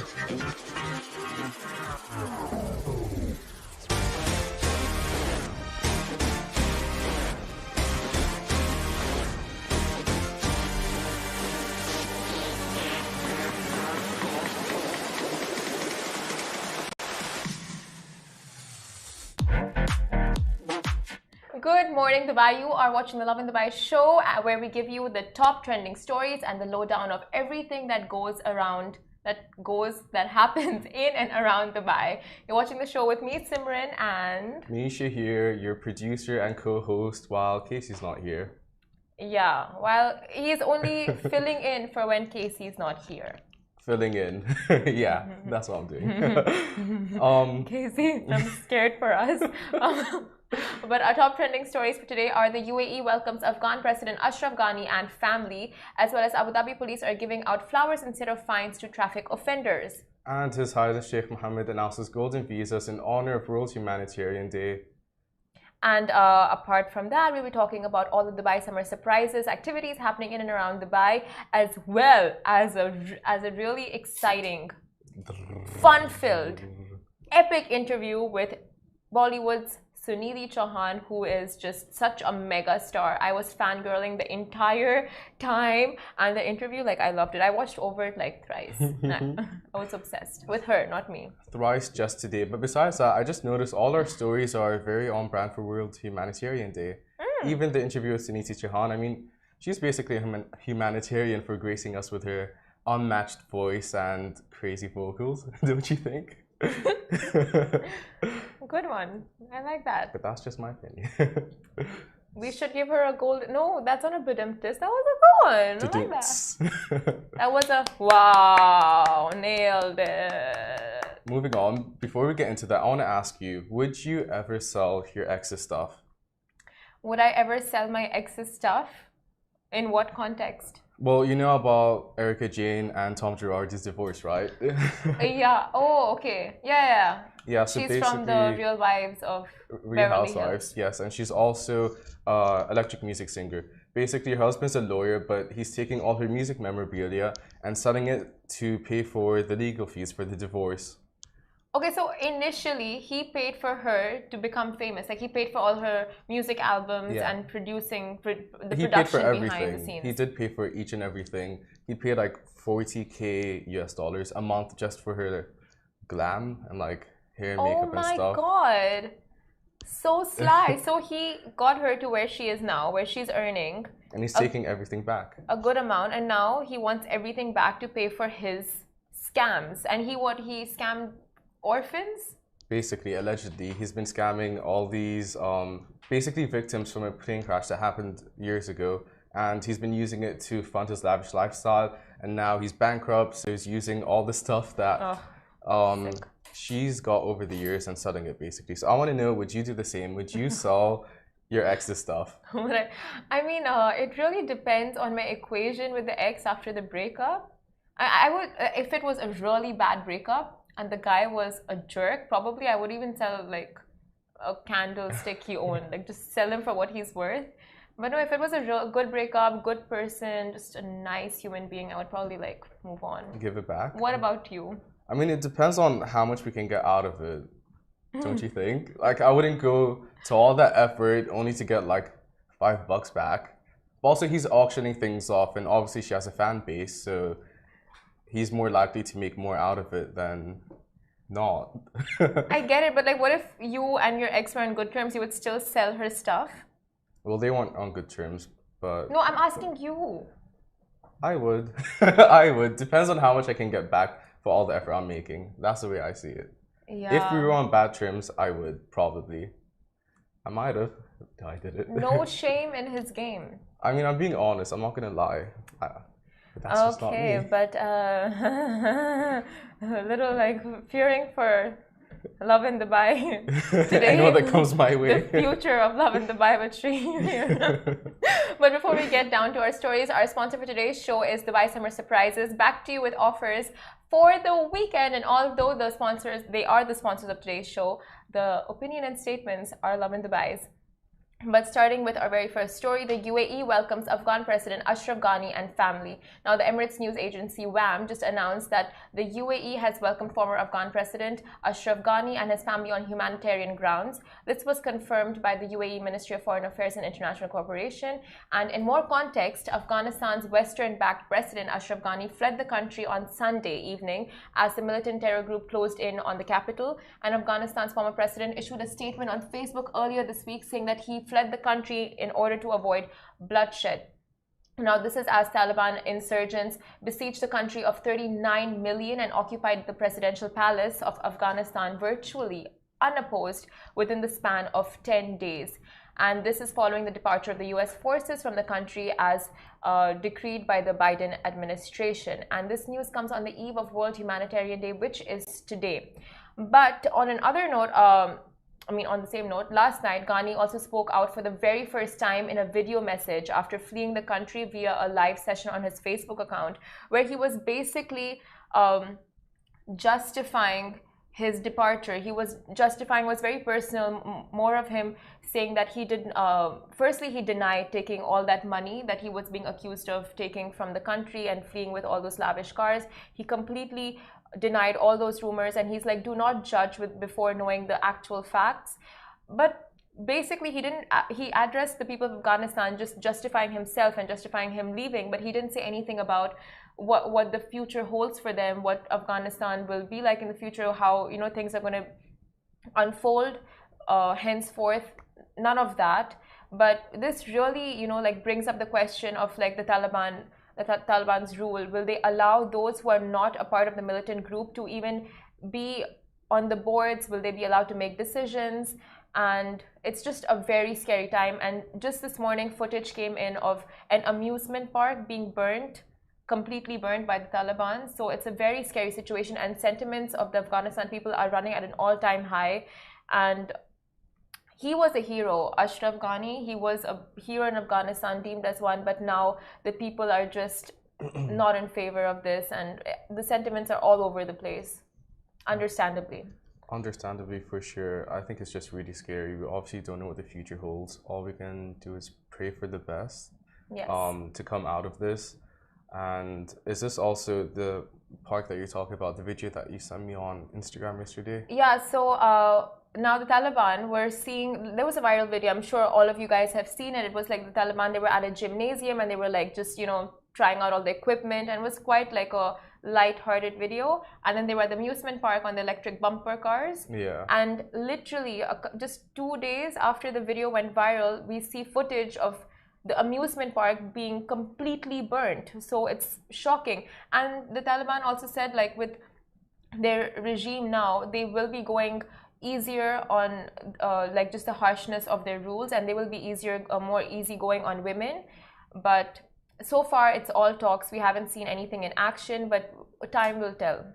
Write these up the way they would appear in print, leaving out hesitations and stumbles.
Good morning, Dubai. You are watching the Love in Dubai show where we give you the top trending stories and the lowdown of everything that happens in and around Dubai. You're watching the show with me, Simran, and Misha here, your producer and co-host, while Casey's not here. yeah, well, he's only filling in for when Casey's not here. Filling in. Yeah, that's what I'm doing. Casey, I'm scared for us. But our top trending stories for today are the UAE welcomes Afghan President Ashraf Ghani and family, as well as Abu Dhabi police are giving out flowers instead of fines to traffic offenders. And His Highness Sheikh Mohammed announces golden visas in honor of World Humanitarian Day. And apart from that, we'll be talking about all the Dubai summer surprises, activities happening in and around Dubai, as well as a really exciting, fun-filled, epic interview with Bollywood's Sunidhi Chauhan, who is just such a mega star. I was fangirling the entire time, and the interview, like, I loved it. I watched over it like thrice. I was obsessed with her, not me. Thrice just today. But besides that, I just noticed all our stories are very on brand for World Humanitarian Day. Even the interview with Sunidhi Chauhan, I mean, she's basically a humanitarian for gracing us with her unmatched voice and crazy vocals, don't you think? Good one. I like that. But that's just my opinion. We should give her a gold. No, that's not a Budimtis. That was a good one. I like that. That was a wow. Nailed it. Moving on, before we get into that, I want to ask you, would you ever sell your ex's stuff? Would I ever sell my ex's stuff? In what context? Well, you know about Erica Jane and Tom Girardi's divorce, right? Yeah. Oh, okay. Yeah. Yeah, so she's from the Real Wives of Real Beverly Housewives, Hills. yes, and she's also electric music singer. Basically, her husband's a lawyer, but he's taking all her music memorabilia and selling it to pay for the legal fees for the divorce. Okay, so initially he paid for her to become famous. Like, he paid for all her music albums and producing the production behind the scenes. He did pay for each and everything. He paid like $40K US a month just for her glam and like hair and makeup and stuff. Oh my god. So sly. So he got her to where she is now, where she's earning. And he's taking everything back. A good amount. And now he wants everything back to pay for his scams. And he scammed orphans? Basically, allegedly, he's been scamming all these basically victims from a plane crash that happened years ago. And he's been using it to fund his lavish lifestyle. And now he's bankrupt, so he's using all the stuff that she's got over the years and selling it, basically. So I want to know, would you do the same? Would you sell your ex's stuff? I mean, it really depends on my equation with the ex after the breakup. I would, if it was a really bad breakup, and the guy was a jerk, probably I would even sell like a candlestick he owned, like just sell him for what he's worth. But no, if it was a real good breakup, good person, just a nice human being, I would probably like move on. Give it back? What about you? I mean, it depends on how much we can get out of it, don't you think? Like, I wouldn't go to all that effort only to get like $5 back. But also, he's auctioning things off, and obviously she has a fan base, so he's more likely to make more out of it than not. I get it, but like, what if you and your ex were on good terms? You would still sell her stuff? Well, they weren't on good terms, but... No, I'm asking you. I would. I would. Depends on how much I can get back for all the effort I'm making. That's the way I see it. Yeah. If we were on bad terms, I would, probably. I might have. I did it. No shame in his game. I mean, I'm being honest. I'm not going to lie. But that's just not me. But a little like fearing for Love in Dubai today. I know that comes my way. The future of Love in Dubai with Shri. But before we get down to our stories, our sponsor for today's show is Dubai Summer Surprises, back to you with offers for the weekend. And although they are the sponsors of today's show, the opinion and statements are Love in Dubai's. But starting with our very first story, the UAE welcomes Afghan President Ashraf Ghani and family. Now, the Emirates news agency WAM just announced that the UAE has welcomed former Afghan President Ashraf Ghani and his family on humanitarian grounds. This was confirmed by the UAE Ministry of Foreign Affairs and International Cooperation. And in more context, Afghanistan's Western-backed President Ashraf Ghani fled the country on Sunday evening as the militant terror group closed in on the capital. And Afghanistan's former president issued a statement on Facebook earlier this week saying that he fled the country in order to avoid bloodshed. Now, this is as Taliban insurgents besieged the country of 39 million and occupied the presidential palace of Afghanistan virtually unopposed within the span of 10 days. And this is following the departure of the US forces from the country as decreed by the Biden administration. And this news comes on the eve of World Humanitarian Day, which is today. But on another note, on the same note, last night, Ghani also spoke out for the very first time in a video message after fleeing the country via a live session on his Facebook account, where he was basically justifying his departure. He was justifying, was very personal, more of him saying that he did, firstly, he denied taking all that money that he was being accused of taking from the country and fleeing with all those lavish cars. He completely denied all those rumors, and he's like, do not judge before knowing the actual facts. But basically he addressed the people of Afghanistan, just justifying himself and justifying him leaving, but he didn't say anything about what the future holds for them, what Afghanistan will be like in the future, how things are going to unfold henceforth. None of that. But this really brings up the question of like the Taliban's rule. Will they allow those who are not a part of the militant group to even be on the boards? Will they be allowed to make decisions? And it's just a very scary time. And just this morning, footage came in of an amusement park being burnt, completely burnt by the Taliban. So it's a very scary situation, and sentiments of the Afghanistan people are running at an all-time high. And he was a hero, Ashraf Ghani. He was a hero in Afghanistan, deemed as one, but now the people are just not in favor of this, and the sentiments are all over the place, understandably. Understandably, for sure. I think it's just really scary. We obviously don't know what the future holds. All we can do is pray for the best, yes, to come out of this. And is this also the park that you're talking about, the video that you sent me on Instagram yesterday? Yeah, so now the Taliban were seeing, there was a viral video, I'm sure all of you guys have seen it. It was like the Taliban, they were at a gymnasium and they were like just, trying out all the equipment, and it was quite like a light-hearted video. And then they were at the amusement park on the electric bumper cars. Yeah. And literally just 2 days after the video went viral, we see footage of the amusement park being completely burnt. So it's shocking. And the Taliban also said, like, with their regime now, they will be going easier on like just the harshness of their rules, and they will be easier, more easygoing on women. But so far it's all talks. We haven't seen anything in action, but time will tell.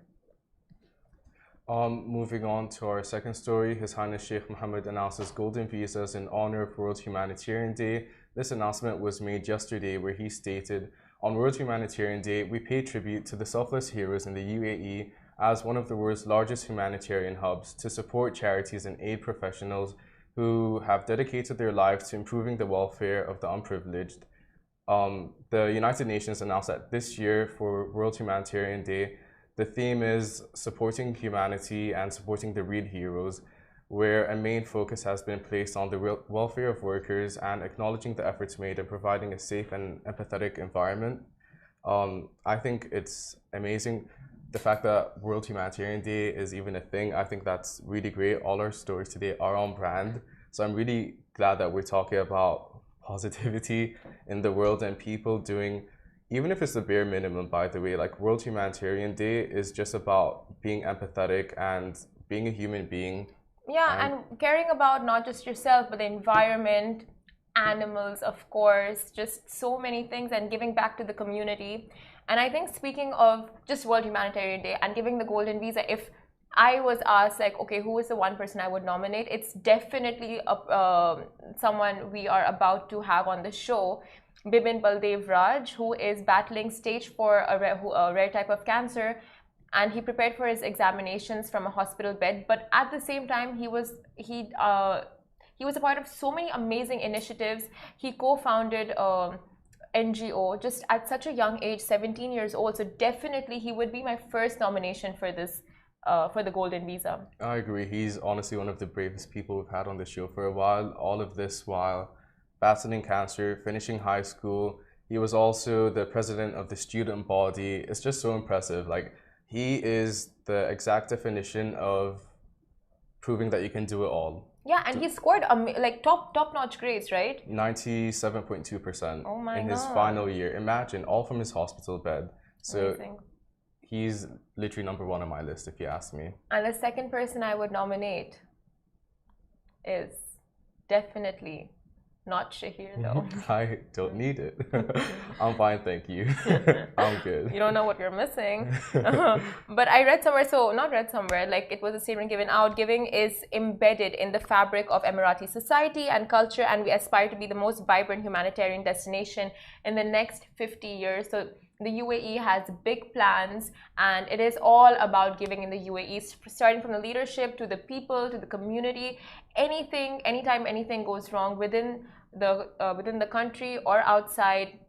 Moving on to our second story, His Highness Sheikh Mohammed announces golden visas in honor of World Humanitarian Day. This announcement was made yesterday, where he stated, on World Humanitarian Day, we pay tribute to the selfless heroes in the UAE as one of the world's largest humanitarian hubs to support charities and aid professionals who have dedicated their lives to improving the welfare of the unprivileged. The United Nations announced that this year for World Humanitarian Day, the theme is supporting humanity and supporting the real heroes, where a main focus has been placed on the welfare of workers and acknowledging the efforts made in providing a safe and empathetic environment. I think it's amazing the fact that World Humanitarian Day is even a thing. I think that's really great. All our stories today are on brand. So I'm really glad that we're talking about positivity in the world and people doing, even if it's the bare minimum, by the way. Like, World Humanitarian Day is just about being empathetic and being a human being. Yeah, and caring about not just yourself, but the environment, animals, of course, just so many things, and giving back to the community. And I think, speaking of just World Humanitarian Day and giving the golden visa, if I was asked, like, okay, who is the one person I would nominate, it's definitely someone we are about to have on the show, Bipin Baldev Raj, who is battling stage 4, a rare type of cancer. And he prepared for his examinations from a hospital bed, but at the same time, He was a part of so many amazing initiatives. He co-founded NGO just at such a young age, 17 years old. So definitely he would be my first nomination for this, for the Golden Visa. I agree. He's honestly one of the bravest people we've had on the show for a while. All of this while battling cancer, finishing high school. He was also the president of the student body. It's just so impressive. Like, he is the exact definition of proving that you can do it all. Yeah, and he scored like top-notch grades, right? 97.2% Oh my in his God. final year. Imagine, all from his hospital bed. So Amazing. he's literally number one on my list, if you ask me. And the second person I would nominate is definitely not Shahir, though. I don't need it. I'm fine, thank you. I'm good. You don't know what you're missing. But I read somewhere, so not read somewhere, like it was a statement given out. Giving is embedded in the fabric of Emirati society and culture, and we aspire to be the most vibrant humanitarian destination in the next 50 years. So the UAE has big plans, and it is all about giving in the UAE, starting from the leadership to the people, to the community. Anytime anything goes wrong within the country or outside,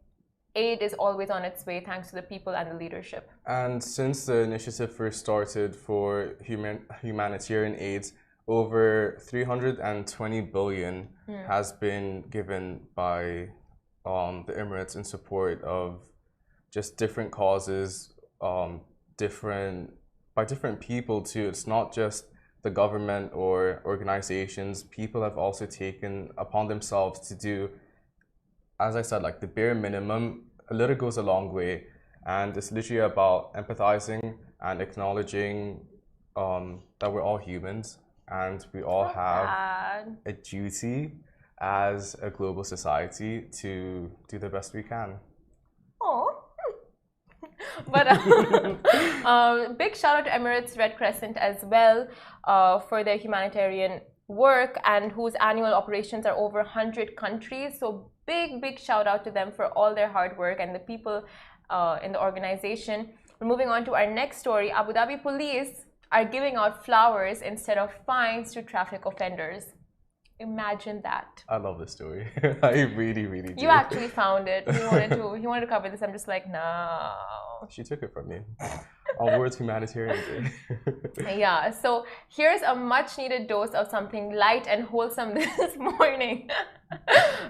aid is always on its way thanks to the people and the leadership. And since the initiative first started for humanitarian aids, over 320 billion has been given by the Emirates in support of just different causes, by different people too. It's not just the government or organizations. People have also taken upon themselves to do, as I said, like the bare minimum. A little goes a long way, and it's literally about empathizing and acknowledging that we're all humans and we all have a duty as a global society to do the best we can. Oh. But big shout out to Emirates Red Crescent as well for their humanitarian work, and whose annual operations are over 100 countries. So big shout out to them for all their hard work and the people in the organization. We're moving on to our next story. Abu Dhabi police are giving out flowers instead of fines to traffic offenders. Imagine that. I love this story. I really do. You actually found it. He wanted to cover this. I'm just like, no. She took it from me. On World Humanitarian Day. Yeah, so here's a much needed dose of something light and wholesome this morning.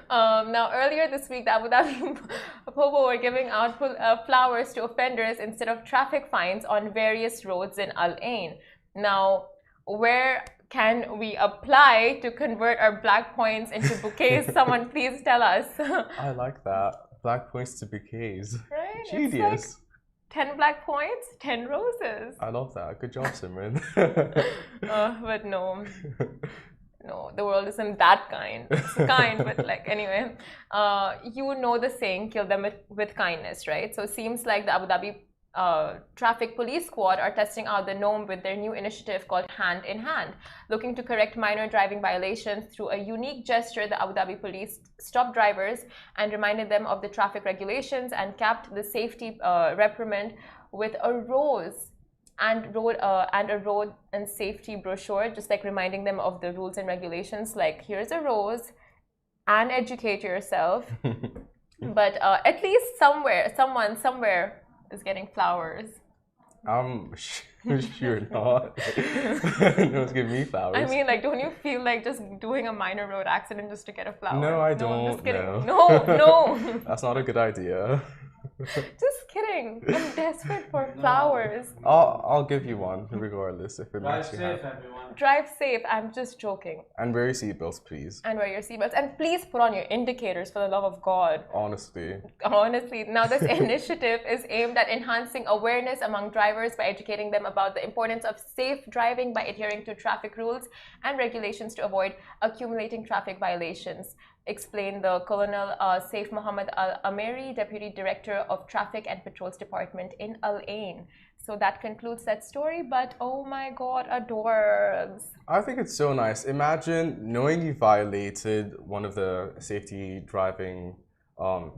Now, earlier this week, the Abu Dhabi Popo were giving out flowers to offenders instead of traffic fines on various roads in Al Ain. Now, where can we apply to convert our black points into bouquets? Someone please tell us. I like that. Black points to bouquets. Right? Genius. It's like 10 black points, 10 roses. I love that. Good job, Simran. But no, the world isn't that kind. It's kind, but like, anyway. You know the saying, kill them with kindness, right? So it seems like the Abu Dhabi traffic police squad are testing out the norm with their new initiative called Hand in Hand. Looking to correct minor driving violations through a unique gesture, the Abu Dhabi police stopped drivers and reminded them of the traffic regulations and capped the safety reprimand with a rose and a road and safety brochure, just like reminding them of the rules and regulations, like here's a rose and educate yourself. But at least someone somewhere is getting flowers. I'm sure not. No one's giving me flowers. I mean, like, don't you feel like just doing a minor road accident just to get a flower? No, I don't. I'm just kidding. No. No. That's not a good idea. Just kidding. I'm desperate for flowers. I'll give you one regardless if it makes you happy. Everyone. Drive safe. I'm just joking. And wear your seatbelts, please. And wear your seatbelts. And please put on your indicators, for the love of God. Honestly. Now this initiative is aimed at enhancing awareness among drivers by educating them about the importance of safe driving by adhering to traffic rules and regulations to avoid accumulating traffic violations, explained the Colonel Saif Mohammed Al-Ameri, Deputy Director of Traffic and Patrols Department in Al Ain. So that concludes that story, but oh my God, adorbs. I think it's so nice. Imagine knowing you violated one of the safety driving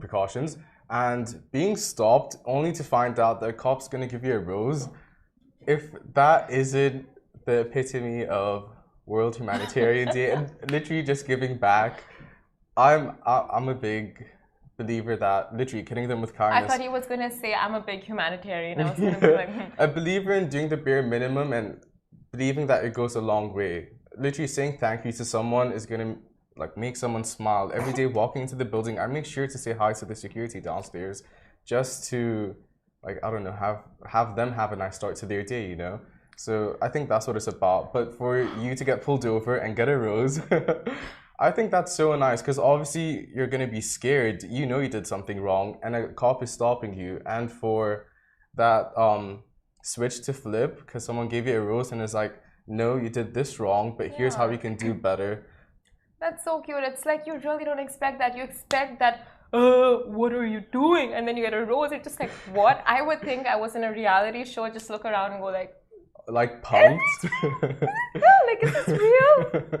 precautions and being stopped only to find out that a cop's going to give you a rose. If that isn't the epitome of World Humanitarian Day and literally just giving back. I'm a big believer that literally killing them with I kindness. thought he was gonna say I'm a big humanitarian. I was gonna be like, A believer in doing the bare minimum and believing that it goes a long way. Literally saying thank you to someone is gonna like make someone smile. Every day walking into the building, I make sure to say hi to the security downstairs, just to like I don't know have them have a nice start to their day, you know. So I think that's what it's about. But for you to get pulled over and get a rose, I think that's so nice because obviously you're gonna be scared. You know you did something wrong, and a cop is stopping you. And for that switch to flip because someone gave you a rose and is like, no, you did this wrong, but here's how yeah. you can do better. That's so cute. It's like you really don't expect that. You expect that, what are you doing? And then you get a rose. It's just like, what? I would think I was in a reality show, just look around and go like punked. yeah, like, is this real?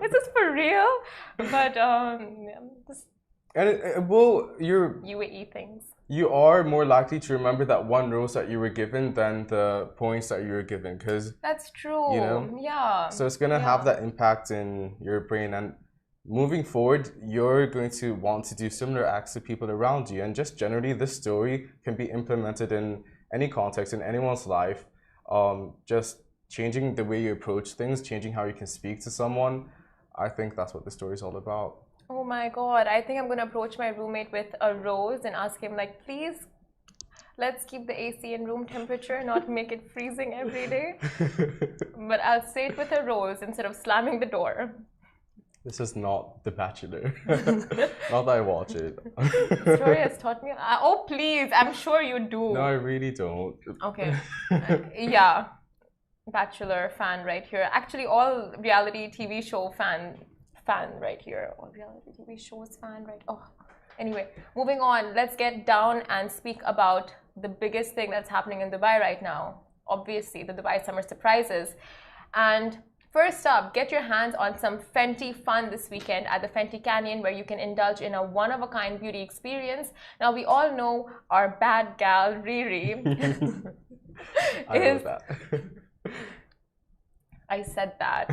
Is this for real? But, this And well, UAE things. you are more likely to remember that one rose that you were given than the points that you were given because, That's true. you know, Yeah. so it's going to have that impact in your brain. And moving forward, you're going to want to do similar acts to people around you. And just generally, this story can be implemented in any context, in anyone's life. Just changing the way you approach things, changing how you can speak to someone. I think that's what the story is all about. Oh my God. I think I'm going to approach my roommate with a rose and ask him, like, please, let's keep the AC in room temperature, not make it freezing every day. But I'll say it with a rose instead of slamming the door. This is not The Bachelor. Not that I watch it. The story has taught me. Oh, please. I'm sure you do. No, I really don't. Okay. Yeah. Bachelor fan right here. Actually, all reality TV show fan right here. All reality TV shows fan right. Oh. Anyway, moving on. Let's get down and speak about the biggest thing that's happening in Dubai right now. Obviously, the Dubai summer surprises. And first up, get your hands on some Fenty fun this weekend at the Fenty Canyon, where you can indulge in a one-of-a-kind beauty experience. Now, we all know our bad gal, Riri, I know that. I said that.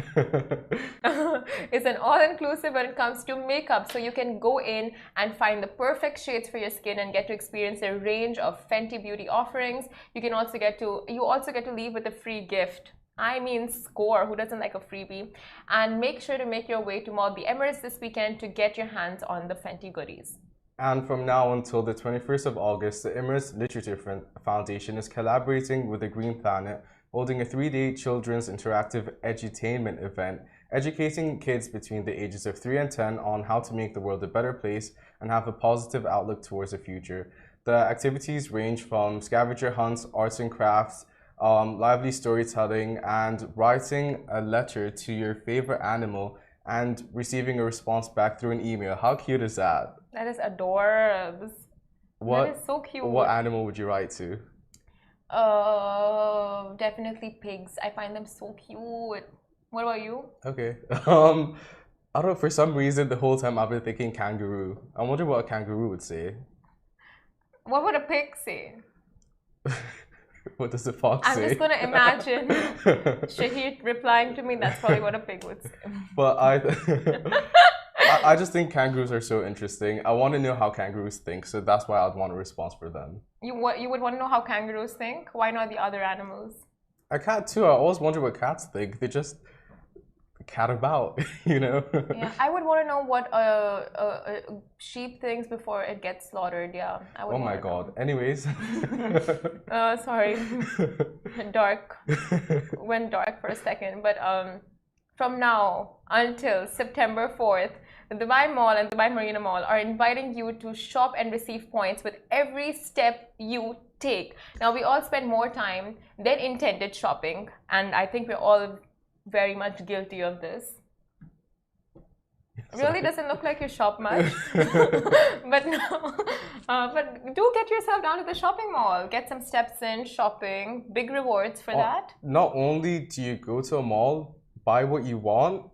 It's an all-inclusive when it comes to makeup, so you can go in and find the perfect shades for your skin and get to experience a range of Fenty beauty offerings. You also get to leave with a free gift. I mean, score. Who doesn't like a freebie? And make sure to make your way to Mall the Emirates this weekend to get your hands on the Fenty goodies. And from now until the 21st of August, the Emirates Literature Foundation is collaborating with the Green Planet, holding a 3-day children's interactive edutainment event, educating kids between the ages of 3 and 10 on how to make the world a better place and have a positive outlook towards the future. The activities range from scavenger hunts, arts and crafts, lively storytelling, and writing a letter to your favorite animal and receiving a response back through an email. How cute is that? That is adorable. That is so cute. What animal would you write to? Definitely pigs. I find them so cute. What about you? Okay. I don't know, for some reason the whole time I've been thinking kangaroo. I wonder what a kangaroo would say. What would a pig say? What does the fox say? I'm just gonna imagine Shahid replying to me. That's probably what a pig would say. But I just think kangaroos are so interesting. I want to know how kangaroos think, so that's why I'd want a response for them. You would want to know how kangaroos think? Why not the other animals? A cat too. I always wonder what cats think. They just cat about, you know? Yeah, I would want to know what a sheep thinks before it gets slaughtered. Yeah, I would. Oh my God. Anyways. Sorry. Dark. Went dark for a second, but from now until September 4th, the Dubai Mall and Dubai Marina Mall are inviting you to shop and receive points with every step you take. Now, we all spend more time than intended shopping, and I think we're all very much guilty of this. Really doesn't look like you shop much. But no. But do get yourself down to the shopping mall. Get some steps in shopping. Big rewards for that. Not only do you go to a mall, buy what you want,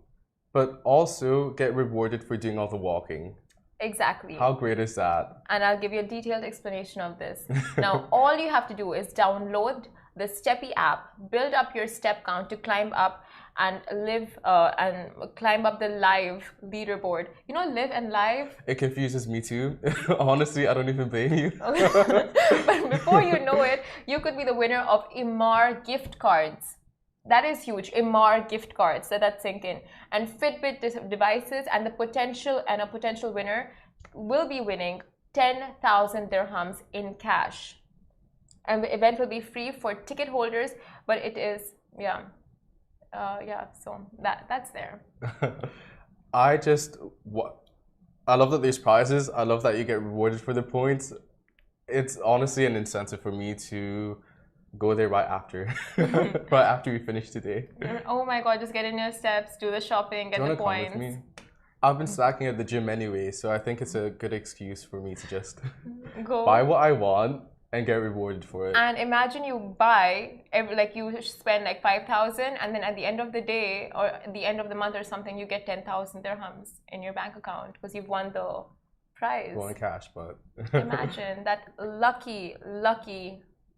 but also get rewarded for doing all the walking. Exactly. How great is that? And I'll give you a detailed explanation of this. Now, all you have to do is download the Steppy app, build up your step count to climb up and climb up the live leaderboard. You know, live and live. It confuses me too. Honestly, I don't even blame you. But before you know it, you could be the winner of Imar gift cards. That is huge. Imar gift cards. Let that sink in. And Fitbit devices, and a potential winner will be winning 10,000 dirhams in cash. And the event will be free for ticket holders, but it is so that's there. I love that there's prizes. I love that you get rewarded for the points. It's honestly an incentive for me to go there right after, right after we finish today. Oh my God! Just get in your steps, do the shopping, get the points. Come with me? I've been slacking at the gym anyway, so I think it's a good excuse for me to just buy what I want and get rewarded for it. And imagine you buy, you spend like 5,000, and then at the end of the day or at the end of the month or something, you get 10,000 dirhams in your bank account because you've won the prize. Well, in cash, but imagine that lucky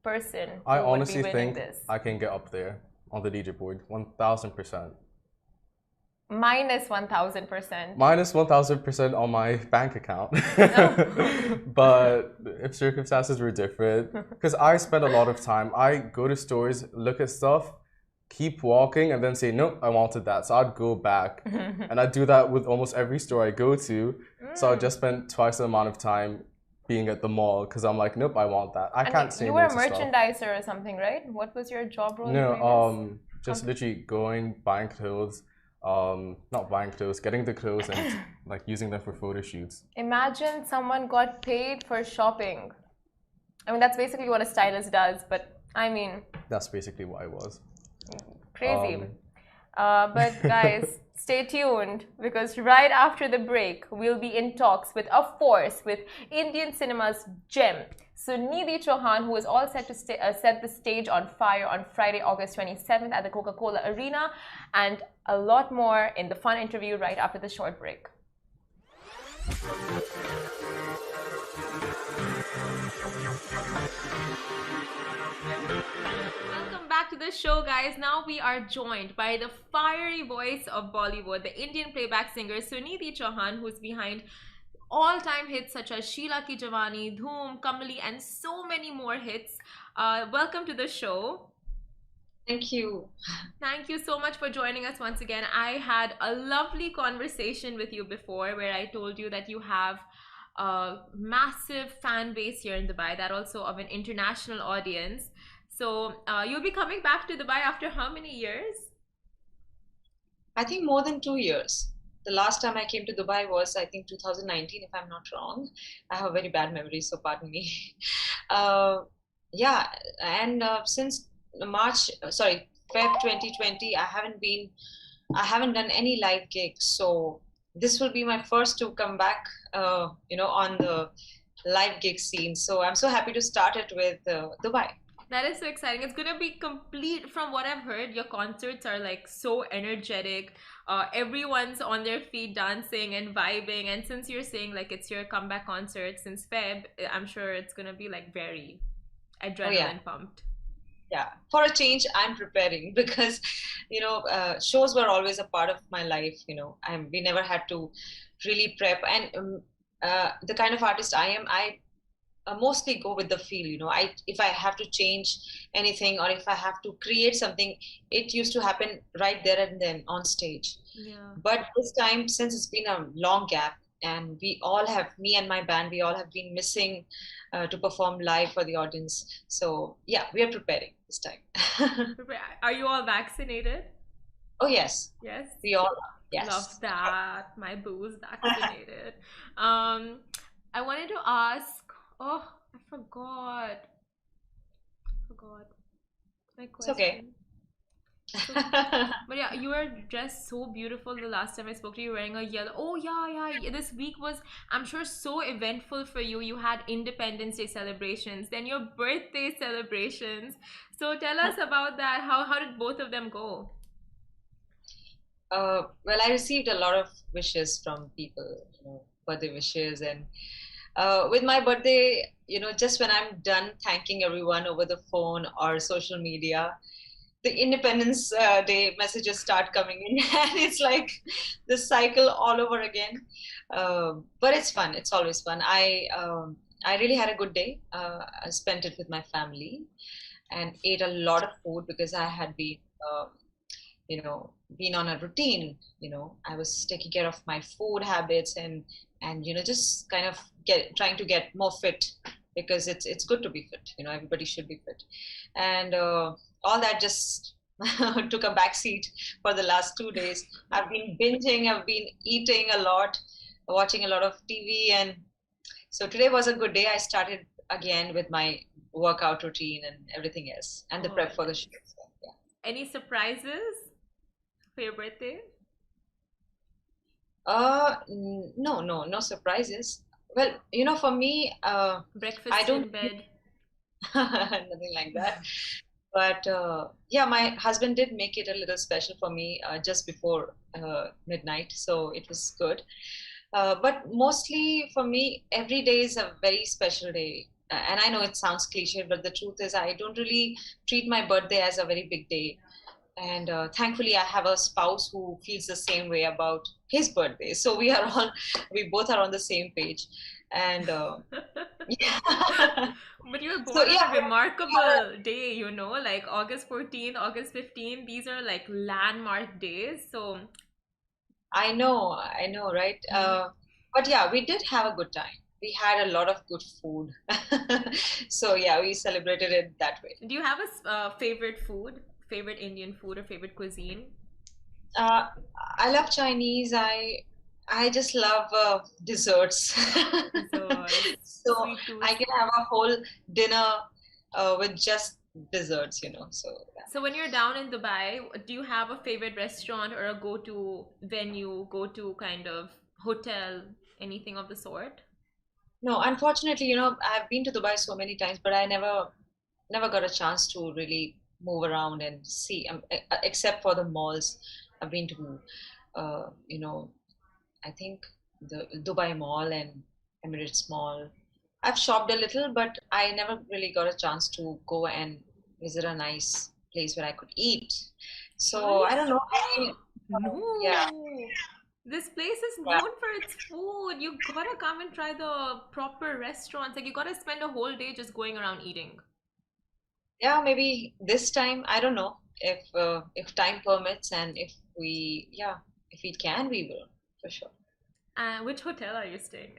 person. I honestly think I can get up there on the leaderboard, 1,000%. Minus 1,000%. Minus 1,000% on my bank account. But if circumstances were different, because I spend a lot of time, I go to stores, look at stuff, keep walking, and then say, nope, I wanted that. So I'd go back. And I do that with almost every store I go to. So I just spend twice the amount of time being at the mall because I'm like, nope, I want that. I can't say no to stuff. You were a merchandiser or something, right? What was your job role? No, just literally going, buying clothes. Not buying clothes, getting the clothes and like using them for photo shoots. Imagine someone got paid for shopping. I mean, that's basically what a stylist does, but I mean... That's basically what I was. Crazy. But guys, stay tuned because right after the break, we'll be in talks with Indian cinema's gem, Sunidhi Chauhan, who is all set to set the stage on fire on Friday, August 27th at the Coca-Cola Arena, and a lot more in the fun interview right after the short break. Welcome back to the show, guys. Now we are joined by the fiery voice of Bollywood, the Indian playback singer Sunidhi Chauhan, who's behind all-time hits such as Sheila Ki Jawani, Dhoom, Kamali, and so many more hits. Welcome to the show. Thank you. Thank you so much for joining us once again. I had a lovely conversation with you before where I told you that you have a massive fan base here in Dubai, that also of an international audience. So you'll be coming back to Dubai after how many years? I think more than 2 years. The last time I came to Dubai was, I think, 2019, if I'm not wrong. I have a very bad memory, so pardon me. Yeah, and since Feb 2020, I haven't done any live gigs. So this will be my first to come back, on the live gig scene. So I'm so happy to start it with Dubai. That is so exciting. It's going to be complete. From what I've heard, your concerts are like so energetic. Everyone's on their feet dancing and vibing. And since you're saying like it's your comeback concert since Feb, I'm sure it's going to be like very adrenaline pumped. Yeah, for a change, I'm preparing because, shows were always a part of my life. We never had to really prep. And the kind of artist I am, I mostly go with the feel. If I have to change anything or if I have to create something, it used to happen right there and then on stage. Yeah. But this time, since it's been a long gap, and me and my band, we all have been missing to perform live for the audience. So yeah, we are preparing this time. Are you all vaccinated? Oh yes. Yes. We all are. Yes. Love that. My boo's vaccinated. I wanted to ask. Oh, I forgot. My question. It's okay. But yeah, you were dressed so beautiful the last time I spoke to you, wearing a yellow. Oh yeah. This week was, I'm sure, so eventful for you. You had Independence Day celebrations, then your birthday celebrations. So tell us about that. How did both of them go? Well, I received a lot of wishes from people, birthday wishes, and With my birthday, just when I'm done thanking everyone over the phone or social media, the Independence Day messages start coming in, and it's like this cycle all over again. But it's fun. It's always fun. I really had a good day. I spent it with my family and ate a lot of food because I had been on a routine. I was taking care of my food habits and just kind of trying to get more fit because it's good to be fit. Everybody should be fit, and all that just took a back seat for the last 2 days. I've been binging, I've been eating a lot, watching a lot of TV, and so today was a good day. I started again with my workout routine and everything else, and the Oh, prep for the show. nice. So, yeah. Any surprises for your birthday? No, no, no surprises. Well, for me, I Breakfast don't in bed? nothing like that. But yeah, my husband did make it a little special for me just before midnight, so it was good. But mostly for me, every day is a very special day. And I know it sounds cliche, but the truth is, I don't really treat my birthday as a very big day. And thankfully, I have a spouse who feels the same way about his birthday. So we both are on the same page. And yeah. But you were So born on yeah, a we have a, remarkable day, like August 14th, August 15th. These are like landmark days. So, I know, right? mhm. But yeah, we did have a good time. We had a lot of good food. So yeah, we celebrated it that way. Do you have a favorite food, favorite Indian food, or favorite cuisine? Uh, I love Chinese. I just love desserts. Desserts, So sweet I tooth. can have a whole dinner with just desserts. So yeah. So when you're down in Dubai, do you have a favorite restaurant or a go-to venue, go-to kind of hotel, anything of the sort? No, unfortunately, I've been to Dubai so many times, but I never got a chance to really move around and see, except for the malls. I've been to, uh, you know, I think the Dubai Mall and Emirates Mall. I've shopped a little, but I never really got a chance to go and visit a nice place where I could eat. So I Nice. don't know. Maybe, yeah, No. This place is yeah, known for its food. You gotta come and try the proper restaurants. Like you gotta spend a whole day just going around eating. yeah. Maybe this time. I don't know if time permits and if we can, we will for sure. And which hotel are you staying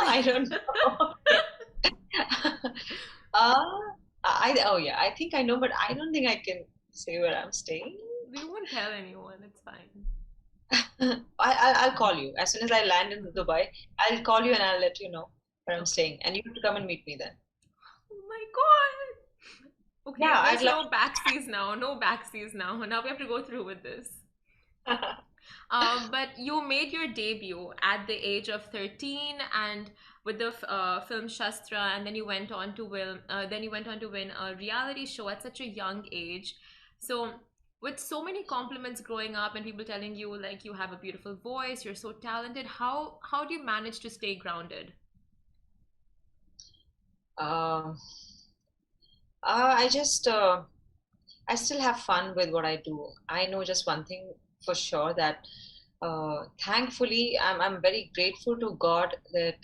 I don't know. Uh, oh yeah, I think I know, but I don't think I can say where I'm staying. in? We won't tell anyone. It's fine. I'll call you as soon as I land in Dubai. I'll call you and I'll let you know where I'm Okay. staying, and you have to come and meet me then. Oh my God. Okay, Yeah, I'd there's love no backseas now. No backseas now. Now we have to go through with this. to. But you made your debut at the age of 13 and with the film Shastra, and then you went on to win a reality show at such a young age. So, with so many compliments growing up and people telling you like you have a beautiful voice, you're so talented, how do you manage to stay grounded? Um, I just I still have fun with what I do. I know just one thing for sure that thankfully I'm very grateful to God that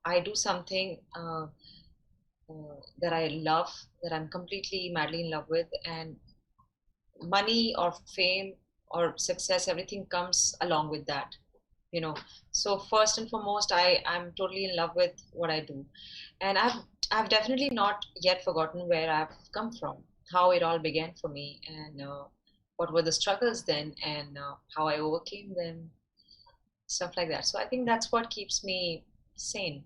I do something that I love, that I'm completely madly in love with, and money or fame or success, everything comes along with that. you know so first and foremost, I'm totally in love with what I do, and I've definitely not yet forgotten where I've come from, how it all began for me, and what were the struggles then, and how I overcame them, stuff like that. So I think that's what keeps me sane.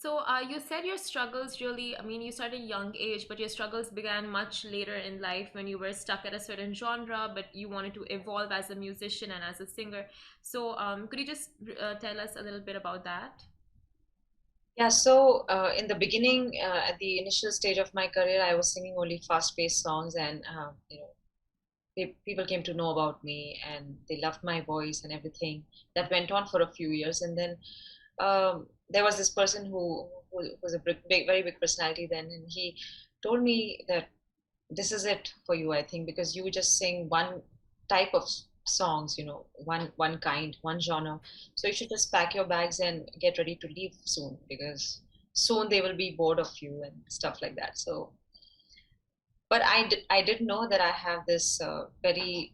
So, you said your struggles really, I mean, you started young age, but your struggles began much later in life when you were stuck at a certain genre, but you wanted to evolve as a musician and as a singer. So, could you just tell us a little bit about that? Yeah, so in the beginning, at the initial stage of my career, I was singing only fast-paced songs, and people came to know about me, and they loved my voice and everything. That went on for a few years, and then there was this person who was a very big personality then, and he told me that this is it for you, I think, because you just sing one type of songs, one kind, one genre. So you should just pack your bags and get ready to leave soon, because soon they will be bored of you and stuff like that. So, but I did know that I have this very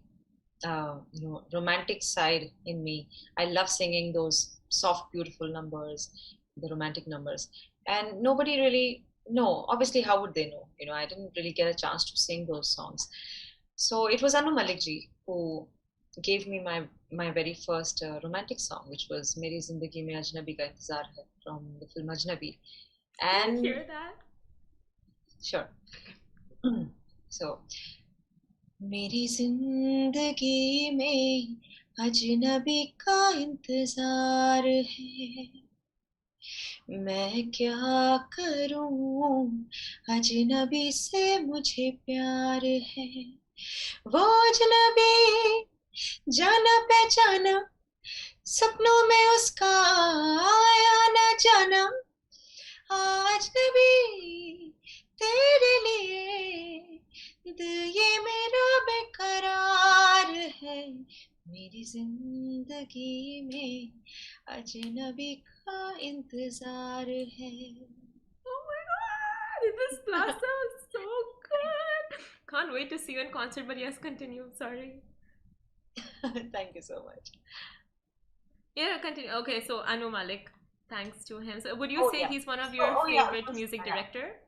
romantic side in me. I love singing those soft, beautiful numbers, the romantic numbers, and nobody really know. Obviously, how would they know? I didn't really get a chance to sing those songs. So it was Anu Malik ji who gave me my very first romantic song, which was "Meri Zindagi Mein Ajnabi Ka Intezar Hai" from the film Ajnabi. Can I And hear that? sure. So मेरी जिंदगी में अजनबी का इंतजार है मैं क्या करूं अजनबी से मुझे प्यार है वो अजनबी जाना पहचाना सपनों में उसका आया ना जाना अजनबी तेरे लिए दिल ये मेरा बेकरार है मेरी जिंदगी में अजनबी का इंतजार है Oh my god, this plaza is so good. Can't wait to see you in concert, but yes, continue. Sorry. thank you so much. Yeah, continue. Okay, so Anu Malik, thanks to him. So would you Oh say yeah. he's one of your Yeah, of favorite course. music director?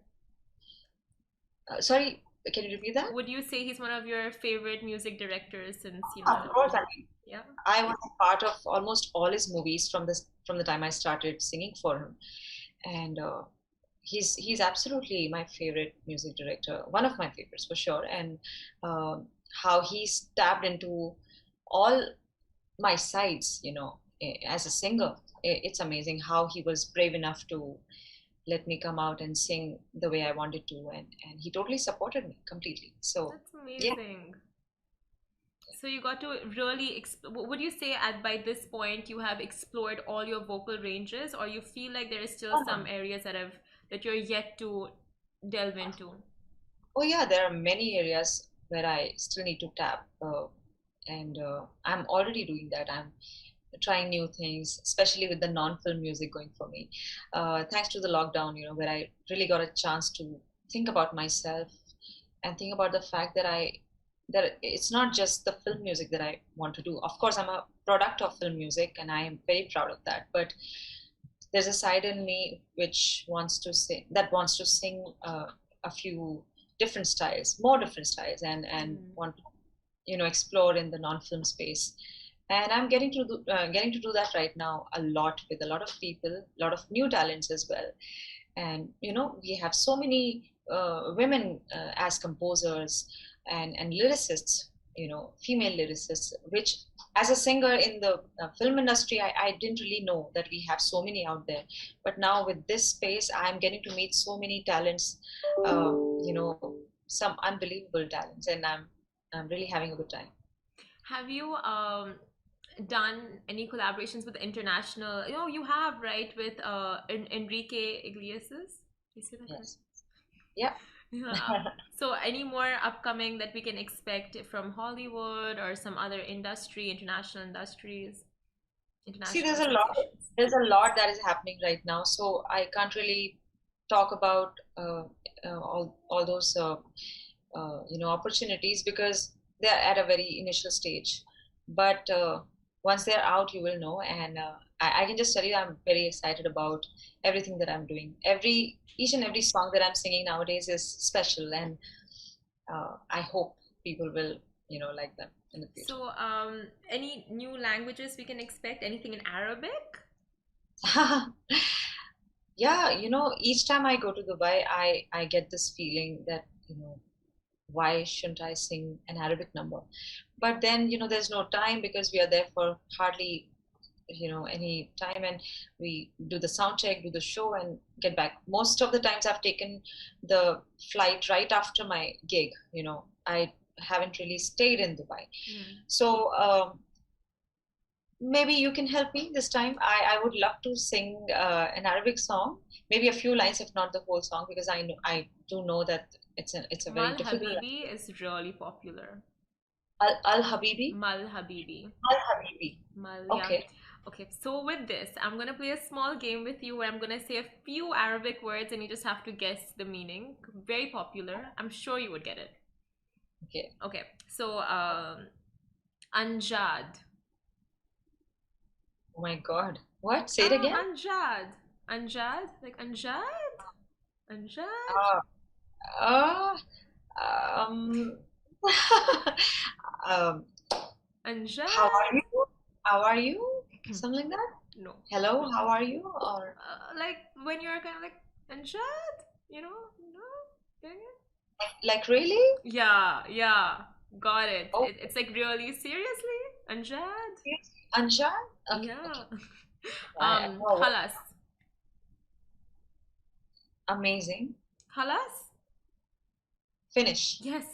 Sorry, can you repeat that? Would you say he's one of your favorite music directors since, Of course, I mean, yeah? I was a part of almost all his movies from the time I started singing for him, and he's absolutely my favorite music director, one of my favorites for sure. And how he's tapped into all my sides, as a singer. It's amazing how he was brave enough to let me come out and sing the way I wanted to, and he totally supported me completely. So That's yeah. amazing. So you got to really would you say at by this point you have explored all your vocal ranges, or you feel like there is still some areas that you're yet to delve into? Oh yeah, there are many areas where I still need to tap, and I'm already doing that. I'm trying new things, especially with the non-film music going for me. Thanks to the lockdown, where I really got a chance to think about myself and think about the fact that it's not just the film music that I want to do. Of course, I'm a product of film music, and I am very proud of that. But there's a side in me which wants to sing a few different styles, more different styles, and want to explore in the non-film space. And I'm getting to do that right now a lot with a lot of people, a lot of new talents as well. And we have so many women as composers and lyricists, female lyricists, which as a singer in the film industry, I didn't really know that we have so many out there. But now with this space, I'm getting to meet so many talents, some unbelievable talents, and I'm really having a good time. Have you done any collaborations with international? You have, right, with Enrique Iglesias. You see that? Yes. Yeah. Yeah. So any more upcoming that we can expect from Hollywood or some other international industries, See, international associations? there's a lot that is happening right now, so I can't really talk about all those opportunities, because they're at a very initial stage. But once they're out, you will know. And I can just tell you, I'm very excited about everything that I'm doing. Each and every song that I'm singing nowadays is special, and I hope people will, like them in the future. So, any new languages we can expect? Anything in Arabic? Yeah, each time I go to Dubai, I get this feeling that, why shouldn't I sing an Arabic number? But then, there's no time, because we are there for hardly, any time, and we do the sound check, do the show, and get back. Most of the times I've taken the flight right after my gig. I haven't really stayed in Dubai. So maybe you can help me this time. I would love to sing an Arabic song, maybe a few lines, if not the whole song, because I do know that it's a very Mal difficult Habibi language. is really popular. Al Habibi, Mal Habibi. Al Habibi. Mal, yeah. Okay, Okay, so with this, I'm gonna play a small game with you where I'm gonna say a few Arabic words and you just have to guess the meaning. Very popular. I'm sure you would get it. okay. Okay, so Anjad. Oh my God, what? Say it again. Anjad. Anjad? Like Anjad? Anjad? Uh, uh, um, um, how Anjad? are you? How are you? Something like that. No. Hello, how are you? Or Like when you're kind of like Anjad, no, getting it? like really? Yeah, yeah, got it. Oh, It's like really seriously, Anjad. yes. Anjan? Okay, Yeah. okay. Oh, Khalas. amazing. Khalas? Finish. Yes.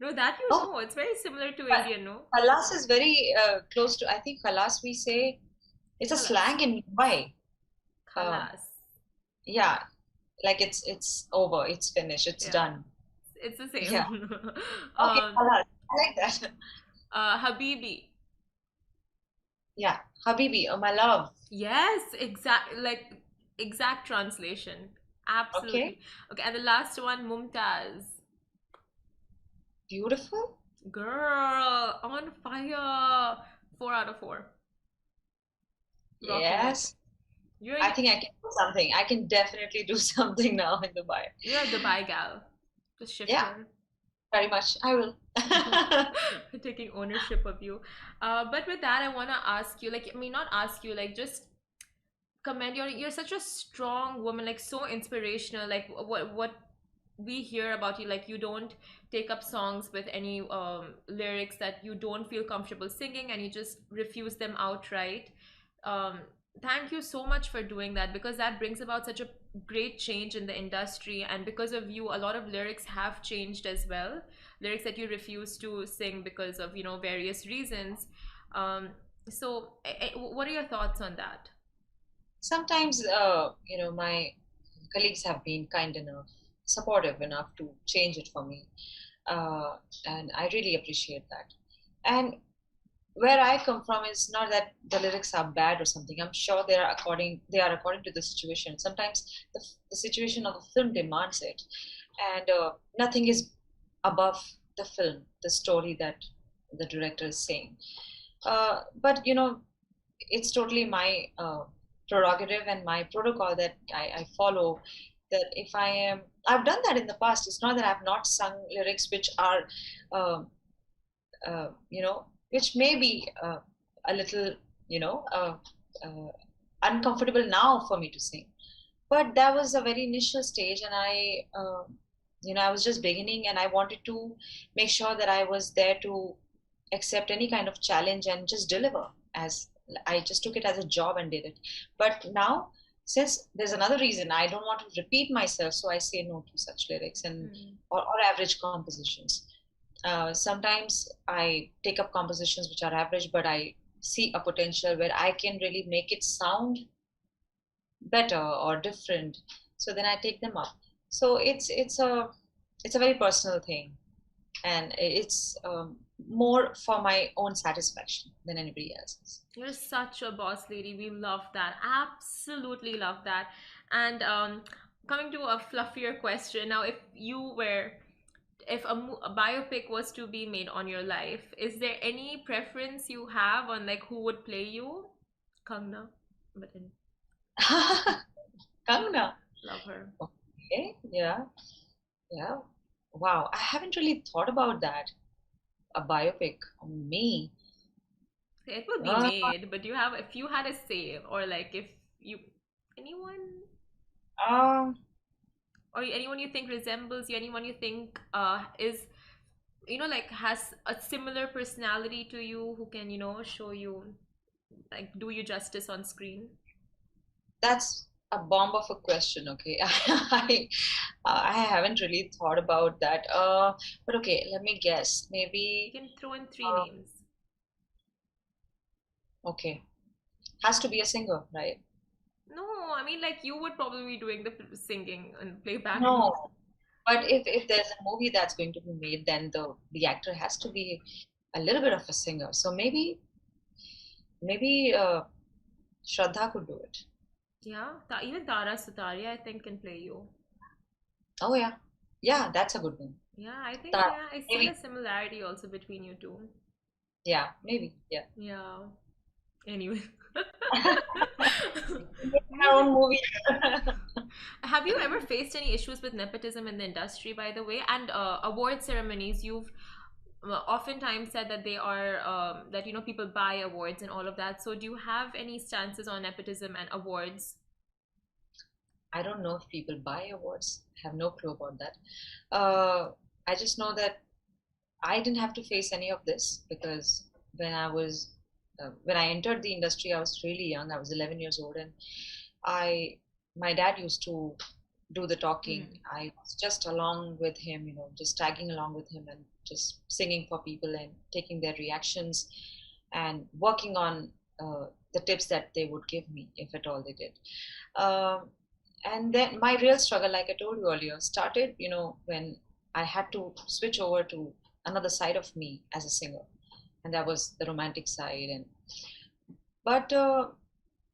No, that you Oh, know. It's very similar to but Indian, no? Halas is very close to, I think Halas we say, it's a Khalas. slang in Mumbai. Um, Khalas. yeah, like it's over, it's finished, it's Yeah. done. It's the Yeah. same. Okay, um, Halas. I like that. Habibi. Yeah. Habibi, oh my love. Yes, exact translation. Okay. Absolutely. Okay, and the last one, Mumtaz. Beautiful. Girl, on fire. 4 out of 4. Rocking it. Yes. You're I think I can do something. I can definitely do something now in Dubai. you're a Dubai gal. Just shift Yeah, here. very much. I will. Taking ownership of you. But with that, I wanna ask you, like, I mean, not ask you, like, just commend you're such a strong woman, like so inspirational. Like what we hear about you, like you don't take up songs with any lyrics that you don't feel comfortable singing, and you just refuse them outright. um Thank you so much for doing that, because that brings about such a great change in the industry, and because of you a lot of lyrics have changed as well, lyrics that you refuse to sing because of various reasons. um what are your thoughts on that? Sometimes, my colleagues have been kind enough, supportive enough to change it for me, uh, and I really appreciate that. And where I come from is not that the lyrics are bad or something. I'm sure they are according to the situation. Sometimes the situation of the film demands it, and nothing is above the film, the story that the director is saying. But it's totally my prerogative and my protocol that I follow. That if I've done that in the past. It's not that I've not sung lyrics which are, um, which may be a little, you know, uh, uh, uncomfortable now for me to sing. But that was a very initial stage, and I was just beginning, and I wanted to make sure that I was there to accept any kind of challenge and just deliver. As I just took it as a job and did it. But now, since there's another reason, I don't want to repeat myself, so I say no to such lyrics and Mm. or average compositions. Sometimes I take up compositions which are average, but I see a potential where I can really make it sound better or different. So then I take them up. So it's a very personal thing, and it's more for my own satisfaction than anybody else's. You're such a boss lady. We love that. Absolutely love that. And coming to a fluffier question now, if a biopic was to be made on your life, is there any preference you have on like who would play you? Kangna, but then Kangna. love her. Okay, yeah, yeah. Wow, I haven't really thought about that. A biopic on me. It will be Uh, made, but you have if you had a say, or like if you anyone um, or anyone you think resembles you, anyone you think is like has a similar personality to you, who can show you, like, do you justice on screen. that's a bomb of a question. Okay, I haven't really thought about that. But okay, let me guess. You Maybe can throw in three uh, names. Okay. Has to be a singer, right? No, I mean like you would probably be doing the singing and playback role. No. But if there's a movie that's going to be made, then the actor has to be a little bit of a singer. So maybe Shraddha could do it. Yeah, even Tara Sutaria I think can play you. Oh yeah, yeah, that's a good one. Yeah, I think That yeah, I see maybe, a similarity also between you two. yeah, maybe, yeah. Yeah. Anyway. Our Moving. own movie. Have you ever faced any issues with nepotism in the industry, by the way? And award ceremonies, you've oftentimes said that they are that people buy awards and all of that. So do you have any stances on nepotism and awards? I don't know if people buy awards. I have no clue about that. Uh, I just know that I didn't have to face any of this because when I entered the industry, I was really young. I was 11 years old, and I my dad used to do the talking. Hmm. I was just along with him, just tagging along with him and just singing for people and taking their reactions and working on the tips that they would give me, if at all they did. Um, and then my real struggle, like I told you earlier, started, when I had to switch over to another side of me as a singer, and that was the romantic side. And but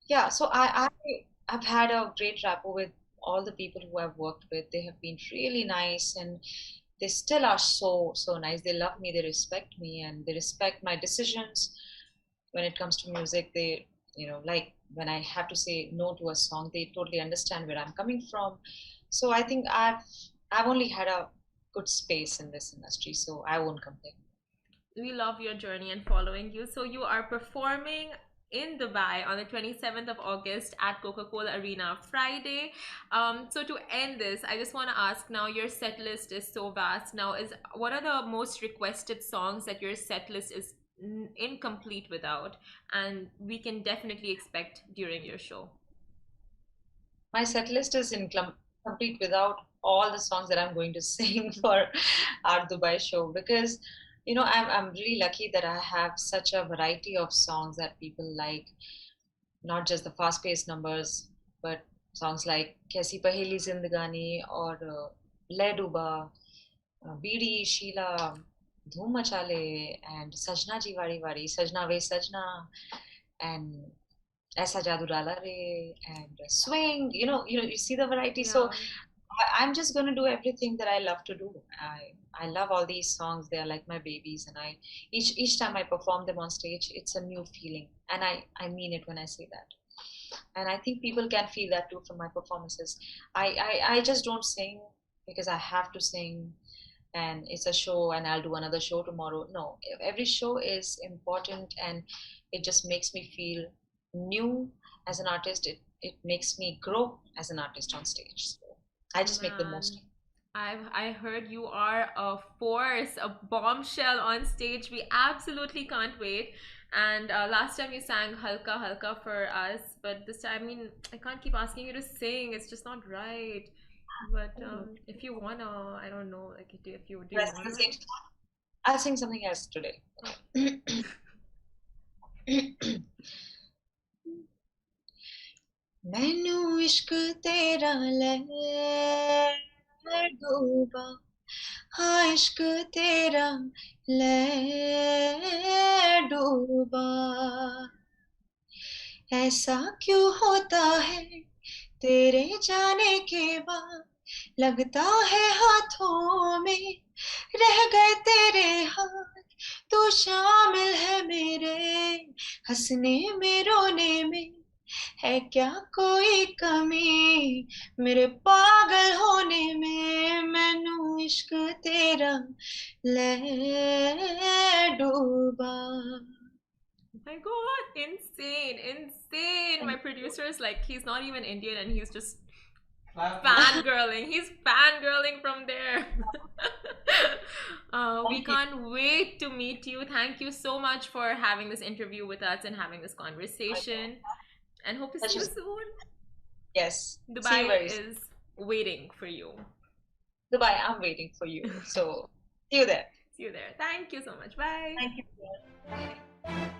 yeah, so I've had a great rapport with all the people who I've worked with. They have been really nice, and they still are so nice. They love me, they respect me, and they respect my decisions when it comes to music. They, like when I have to say no to a song, they totally understand where I'm coming from. So I think I've only had a good space in this industry, so I won't complain. We love your journey and following you. So you are performing in Dubai on the 27th of August at Coca-Cola Arena Friday. So to end this, I just want to ask now, your set list is so vast. Now, is what are the most requested songs that your set list is incomplete without, and we can definitely expect during your show? My set list is complete without all the songs that I'm going to sing for our Dubai show because I'm really lucky that I have such a variety of songs that people like, not just the fast-paced numbers, but songs like Kaisi Paheli Zindagani or Le Duba, Bidi, Sheila, Dhoom Machale, and Sajna Ji Wari Wari, Sajna Ve Sajna, and Aisa Jadoo Dala Re, and Swing. You see the variety. So Yeah. I'm just gonna do everything that I love to do. I love all these songs. They're like my babies, and I each time I perform them on stage, it's a new feeling, and I mean it when I say that. And I think people can feel that too from my performances. I just don't sing because I have to sing, and it's a show, and I'll do another show tomorrow. No, every show is important, and it just makes me feel new as an artist. It makes me grow as an artist on stage. So I just make the most. Man, I heard you are a force, a bombshell on stage. We absolutely can't wait. And last time you sang Halka Halka for us, but this time, I mean, I can't keep asking you to sing. It's just not right. But if you wanna, I don't know, like if you do Should I you sing the wanna? same song? I'll sing something else today. Oh, मैनू इश्क तेरा ले डूबा हाँ इश्क तेरा ले डूबा ऐसा क्यों होता है तेरे जाने के बाद लगता है हाथों में रह गए तेरे हाथ तू शामिल है मेरे हंसने में रोने में है क्या कोई कमी मेरे पागल होने में मैनू इश्क तेरा ले डूबा my God, insane, insane. My producer is like, he's not even Indian and he's just fangirling. He's fangirling from there. We Thank you. can't wait to meet you. Thank you so much for having this interview with us and having this conversation. And hope to see you Pleasure. soon. Yes. See you Dubai very soon. is waiting for you. Dubai, I'm waiting for you. So see you there. See you there. Thank you so much. Bye. Thank you. Bye.